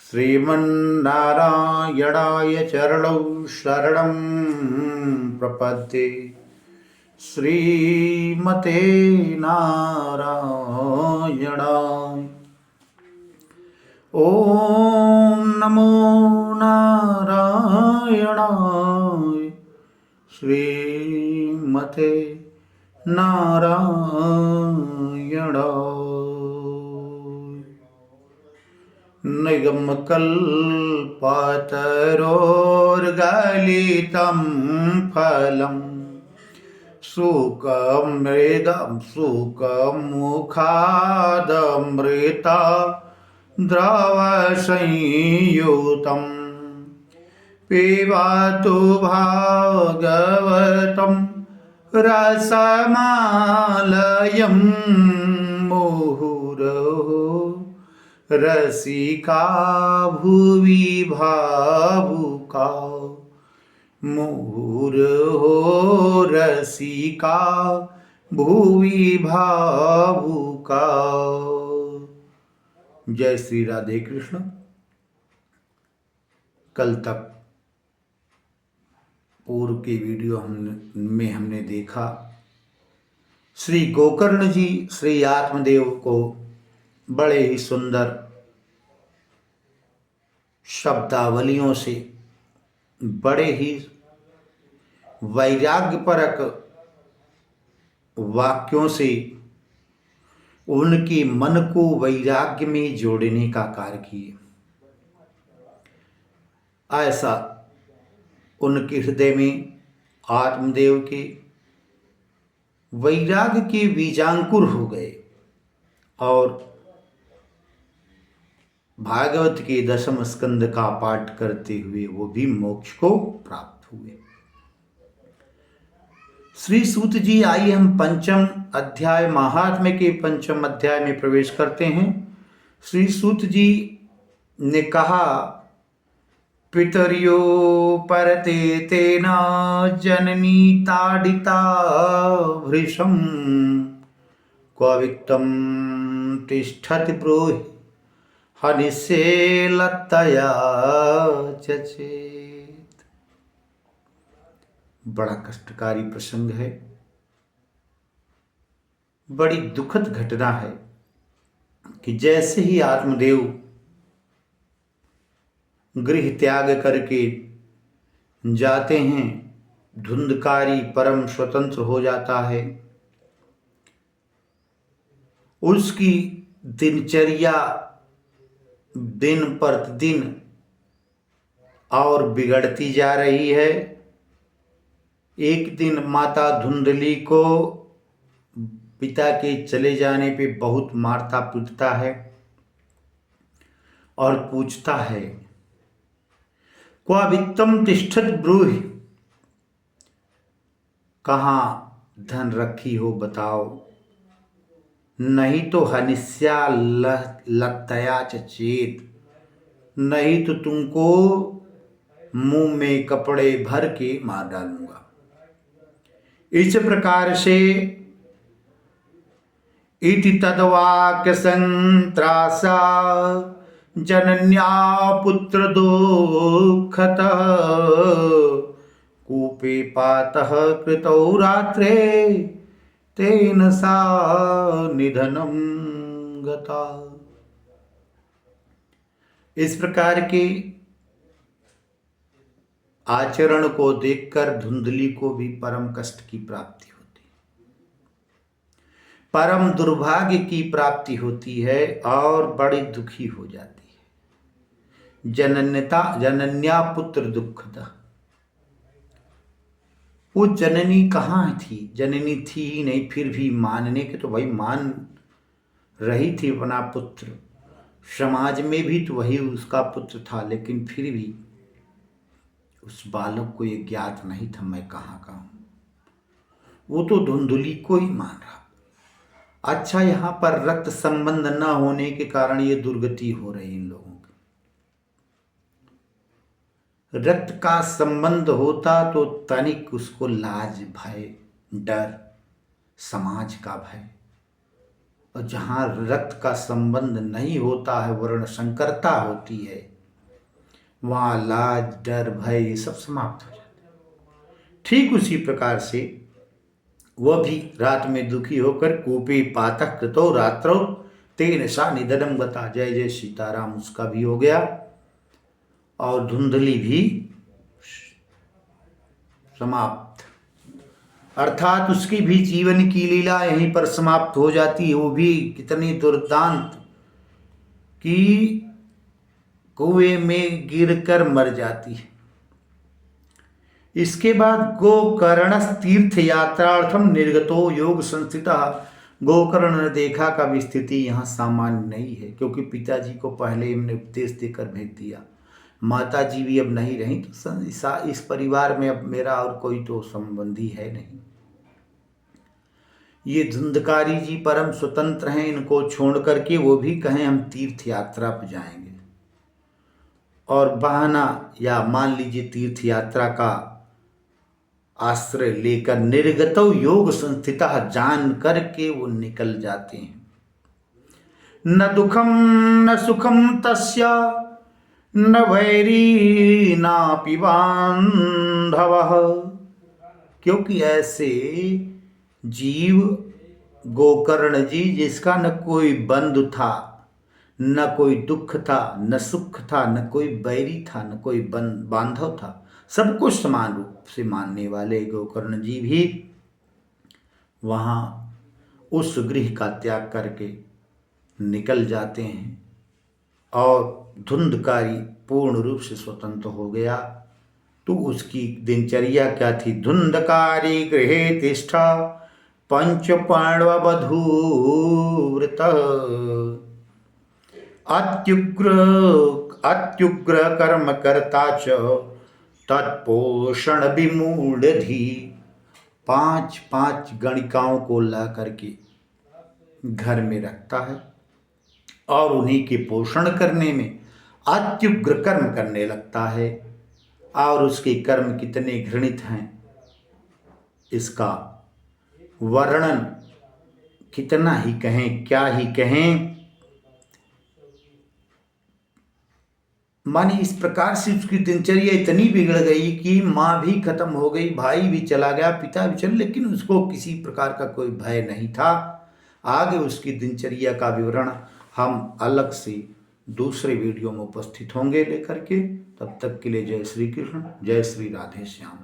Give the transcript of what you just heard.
श्रीमन्नारायणाय चरणौ शरणं प्रपद्ये। श्रीमते नारायणाय। ॐ नमो नारायणाय। श्रीमते नारायणाय। निगमकल्पतरोर्गलितं फलं सुखमृगमुखादमृता द्रवसंयुतं पिबतु भागवतं रसमालयं मुहुरहो रसिका भुवि भावुका। मुहुरहो रसिका भुवि भावुका। जय श्री राधे कृष्ण। कल तक पूर्व के वीडियो में हमने देखा श्री गोकर्ण जी श्री आत्मदेव को बड़े ही सुंदर शब्दावलियों से, बड़े ही वैराग्यपरक वाक्यों से उनके मन को वैराग्य में जोड़ने का कार्य किए। ऐसा उनके हृदय में आत्मदेव के वैराग्य के बीजांकुर हो गए और भागवत के 10वें स्कंद का पाठ करते हुए वो भी मोक्ष को प्राप्त हुए। श्री सूत जी, आइए हम पंचम अध्याय महात्म्य के पंचम अध्याय में प्रवेश करते हैं। श्री सूत जी ने कहा, पितर्यो परते तेना जननी ताडिता भृशं क्वविक्तं तिष्ठति ब्रूहि हनिशेलतया चचेत। बड़ा कष्टकारी प्रसंग है, बड़ी दुखद घटना है कि जैसे ही आत्मदेव गृह त्याग करके जाते हैं, धुंधकारी परम स्वतंत्र हो जाता है। उसकी दिनचर्या दिन प्रतिदिन और बिगड़ती जा रही है। एक दिन माता धुंधली को पिता के चले जाने पे बहुत मारता पीटता है और पूछता है, क्वा वित्तम तिष्ठत ब्रूहि, कहाँ धन रखी हो बताओ, नहीं तो हनिस्या लतया चेत, नहीं तो तुमको मुंह में कपड़े भर के मार डालूंगा। इस प्रकार से इति तद्वाक्य संत्रासा जनन्या पुत्र दुःखतः कूपे पातः कृतौ रात्रे तेन सा निधनम गता। इस प्रकार के आचरण को देखकर धुंधली को भी परम कष्ट की प्राप्ति होती, परम दुर्भाग्य की प्राप्ति होती है और बड़ी दुखी हो जाती है। जनन्या पुत्र दुःखदा। वो जननी कहाँ थी? जननी थी ही नहीं, फिर भी मानने के तो भाई मान रही थी अपना पुत्र। समाज में भी तो वही उसका पुत्र था, लेकिन फिर भी उस बालक को ये ज्ञात नहीं था मैं कहाँ का हूँ। वो तो धुंधली को ही मान रहा। अच्छा, यहाँ पर रक्त संबंध न होने के कारण ये दुर्गति हो रही इन लोगों की। रक्त का संबंध होता तो तनिक उसको लाज, भय, डर, समाज का भय, और जहाँ रक्त का संबंध नहीं होता है, वर्ण संकरता होती है, वहाँ लाज, डर, भय ये सब समाप्त हो जाते हैं। ठीक उसी प्रकार से वह भी रात में दुखी होकर कूपे पातः कृतो रात्रौ तेन सा निधनम गता। जय जय सीताराम उसका भी हो गया और धुंधली भी समाप्त, अर्थात उसकी भी जीवन की लीला यहीं पर समाप्त हो जाती है। वो भी कितनी दुर्दांत कि कुएं में गिरकर मर जाती है। इसके बाद गोकर्ण तीर्थ यात्रार्थम निर्गतो योग संस्थिता। गोकर्ण ने देखा कभी स्थिति यहाँ सामान्य नहीं है, क्योंकि पिताजी को पहले हमने उपदेश देकर भेज दिया, माता जी भी अब नहीं रही, तो इस परिवार में अब मेरा और कोई तो संबंधी है नहीं। ये धुंधकारी जी परम स्वतंत्र हैं, इनको छोड़ करके वो भी कहें हम तीर्थ यात्रा पर जाएंगे, और बहाना या मान लीजिए तीर्थ यात्रा का आश्रय लेकर निर्गतो योग संस्थिता जान करके वो निकल जाते हैं। न दुखम न सुखम तस्य न वैरी नापि बांधवः। क्योंकि ऐसे जीव गोकर्ण जी, जिसका न कोई बंधु था, न कोई दुख था, न सुख था, न कोई बैरी था, न कोई बांधव था, सब कुछ समान रूप से मानने वाले गोकर्ण जी भी वहाँ उस गृह का त्याग करके निकल जाते हैं और धुंधकारी पूर्ण रूप से स्वतंत्र हो गया। तो उसकी दिनचर्या क्या थी? धुंधकारी गृहे तिष्ठा पंचपर्णवधूव्रत अत्युग्र कर्म कर्ता च तत्पोषण विमूढ़धि। 5 गणिकाओं को ला करके घर में रखता है और उन्हीं के पोषण करने में अत्युग्र कर्म करने लगता है। और उसके कर्म कितने घृणित हैं, इसका वर्णन कितना ही कहें, क्या ही कहें। मानी इस प्रकार से उसकी दिनचर्या इतनी बिगड़ गई कि माँ भी खत्म हो गई, भाई भी चला गया, पिता भी चला, लेकिन उसको किसी प्रकार का कोई भय नहीं था। आगे उसकी दिनचर्या का विवरण हम अलग से दूसरे वीडियो में उपस्थित होंगे लेकर के। तब तक के लिए जय श्री कृष्ण, जय श्री राधे श्याम।